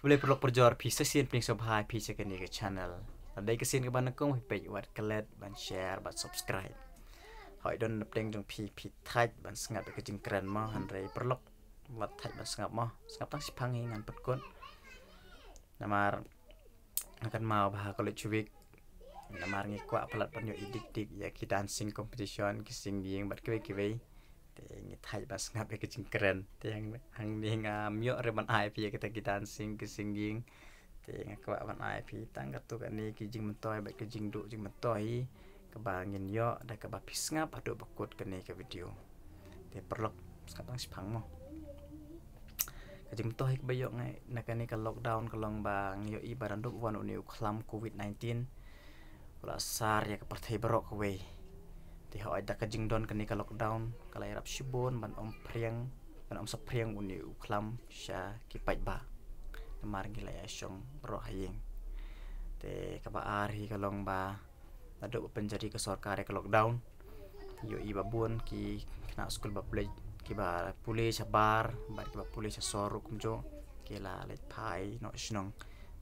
boleh perlu perjor pi sesin ping sobhai pi second ke channel dai kesin ke ban kong pe wat kelet ban share ban subscribe hoi don peng jong pi thai ban sngat ke jing kren ma han rei perlu wat thai ban sngat ma sngat tang sipang ngan pet kon namar akan mau bah kalau cuik namar ngi kwa pelat pan yo dik ya ki dancing competition ki sing ding bat ke te ngi thai bas ngap ke jing keren te hang ni myo re ban ai pi kita ki dancing ki sing ding te ngakwa ban ai pi tang ka tu kan ni ki jing mentoy bat ke jing du jing mentoy ke bangin yo da ke ba pis ngap adu bakut ke ni ke video te perlok sekarang sipang mo ke jing mentoy ke bayo ngai nak ni ka lockdown ka long bang yo i baranduk wan uni klam covid-19 kula sar ya ke partai barok we thì họ đã cái dinh đòn cái này cái lockdown cái này rap shibon ban om priang ban om sapriang uni uklam sha ki pai ba namar gila ya shong ro hayeng te ka ba ari ka long ba ada penjadi ke sarkar ke lockdown yo iba bun ki kena school ba play ki ba pulih sabar ba ki ba pulih sasoru kumjo ki la let pai no shnong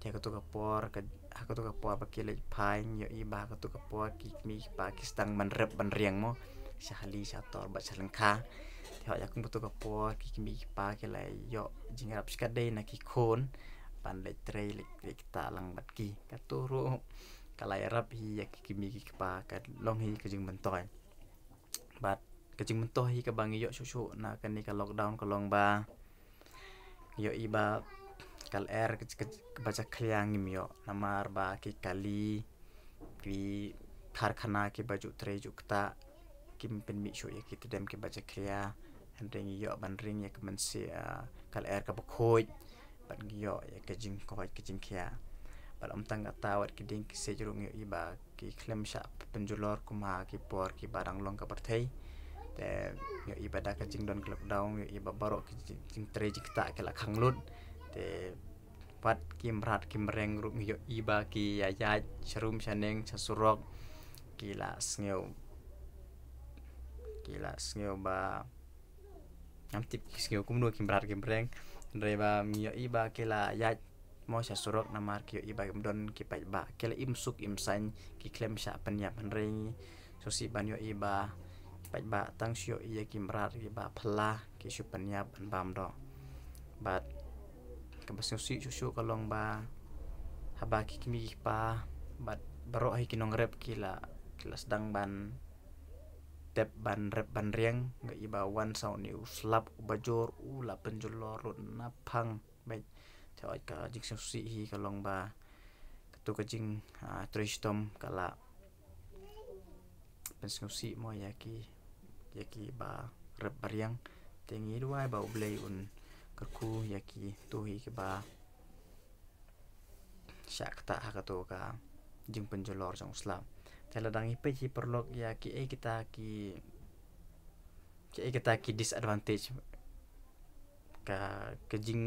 te ka to ka por ka aku tu kapua pakai lej pain yo iba aku tu kapua mi Pakistan ban rep ban riang mo syahli syator ba salengka họ ya kum tu kapua mi pa ke lai yo jingrap skade na ki khon ban lej trei lej ta lang bat ki ka turu kalai rap hi ya mi pa ka long hi ka jing mentoy bat ka jing mentoy hi ka bang yo susu na kan ni ka lockdown ka long ba yo iba kal baca kliang mio namar ba ki kali ki karkhana ki baju tre jukta kim pen mi shu ya ki tidam ki baca klia hendeng yo ban ring ya kemen si kal ka bakhoi ban yo ya ke jing ko ke jing kia ban om tang tawat ki ding ki sejrung yo iba ki klem sha penjulor kuma ki por ki barang long ka partai te yo iba da ka jing don lockdown yo iba barok ki jing tre jukta ke la khanglut te pat kim rat kim reng rum yo iba ki ya sharum shaneng sasurok kila sngew ba amtip sngew kumno kim rat kim reng reba mi yo iba kila ya mo sasurok namar ki yo iba don ki pai ba kila imsuk imsan ki klem sha penyap reng sosi ban yo iba pai ba tang syo iya kim rat ki ba phla ki su penyap bam do bat kabas susu kalong ba habaki kimi pa bat baro hi kinong rep kila sedang ban tep ban rep ban riang ga iba wan sau ni uslap bajor ula penjulor na phang bai choi ka jing susi hi kalong ba ketu ka jing tristom kala pensusi mo yaki ba rep bariang tengi dua ba ublei un kaku yaki tuhi ke ba syak tak hakato ka jing penjolor jong slam tela dangi pe hi perlok yaki kita ki disadvantage ka kejing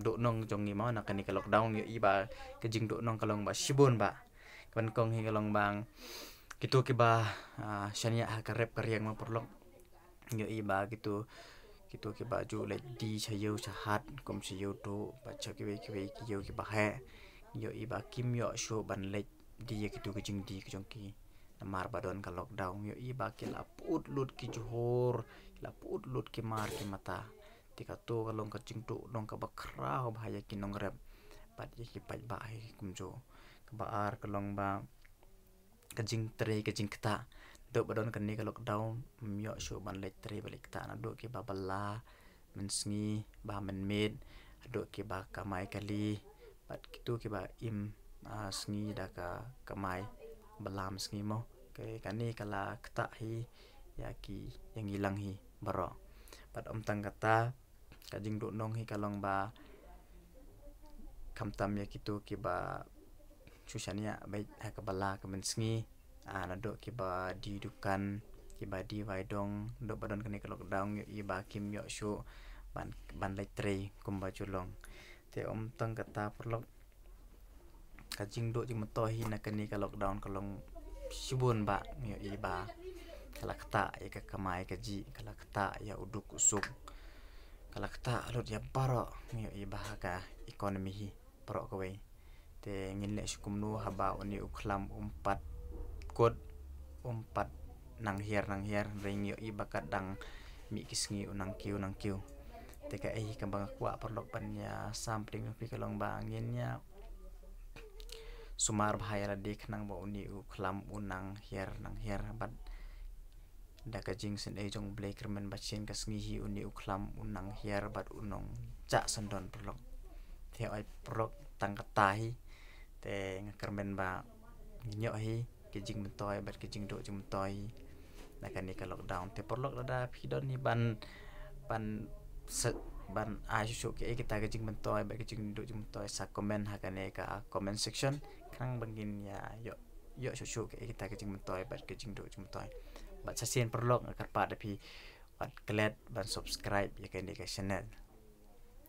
do nong jong ni mau nak ni ka lockdown yo iba kejing do nong kalong ba shibon ba kan kong hi kalong bang gitu ke ba shania ka rep karyang ma perlok yo iba gitu ke baju le di sayo sahat kom sayo do baca ke yo ke bahe yo iba kim yo show ban le di gitu ke jing di ke jong ki namar badon ka lockdown yo iba ke laput lut ki johor laput lut ki mar ki mata tika to kalong ka jing do dong ka bakrao bahaya ki nong rep pat ye ki pai ba he kumjo ka baar kalong ba ka jing tre ka jing kta do badon kan ni ka lockdown myo show ban le tre balik ta na do ki babala mensngi ba men med do ki ba kamai kali bat kitu ki ba im sngi da ka kamai balam sngi mo ke kani kala kta hi ya ki yang hilang hi baro pat om tang kata ka jing do nong hi kalong ba kamtam ya kitu ki ba susania bai ka bala ka mensngi nado ki ba di dukan ki ba di waidong do badon kani ka lockdown yo iba kim yo shu ban lai tre kum ba chulong te om tang kata perlok ka jing do jing moto hi na kani ka lockdown kalong shibun ba yo iba kala kata ya ka kamai ka ji kala kata ya uduk usuk kala kata alot ya baro yo iba ka ekonomi hi pro ko we te ngin le sukum nu haba uni uklam umpat kod umpat nang hiar ring yo i bakat dang mi kisngi unang kiu te ka kambang kwa perlok panya sampling pi kalong banginnya sumar bahaya dik nang ba uni uklam unang hiar nang hiar bat da ka jing sen jong blaker men bachin kasngi hi uni uklam unang hiar bat unong ca sendon perlok te ai perlok tang katai te ngakermen ba nyo hi ke jing mentoy bat ke jing do jing mentoy na kan ni ka lockdown te perlok da pidon ni ban susu ke kita ke jing mentoy bat ke jing do jing mentoy sa komen ha kan ka comment section kang bangin ya yo susu ke kita ke jing mentoy bat ke jing do jing mentoy bat sasien perlok ngakar pa da pi bat glad ban subscribe ya kan ka channel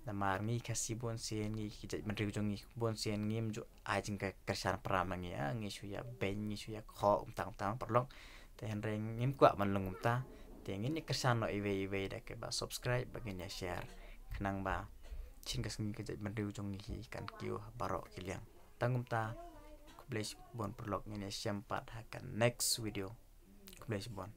namar ngi kasih bon sen ngi kijat menriu jong ngi bon sen ngim jo ajing ka kersan pramangi ya ngi suya ben ngi suya kho tang perlok te henreng ngim kwa man lungum ta te ngin ni kersan no iwe da ke ba subscribe bagin ya share kenang ba chin kas ngi kijat menriu jong ngi kan kiu barok kiliang tangum ta kublech bon perlok ngin ya sempat hakan next video kublech bon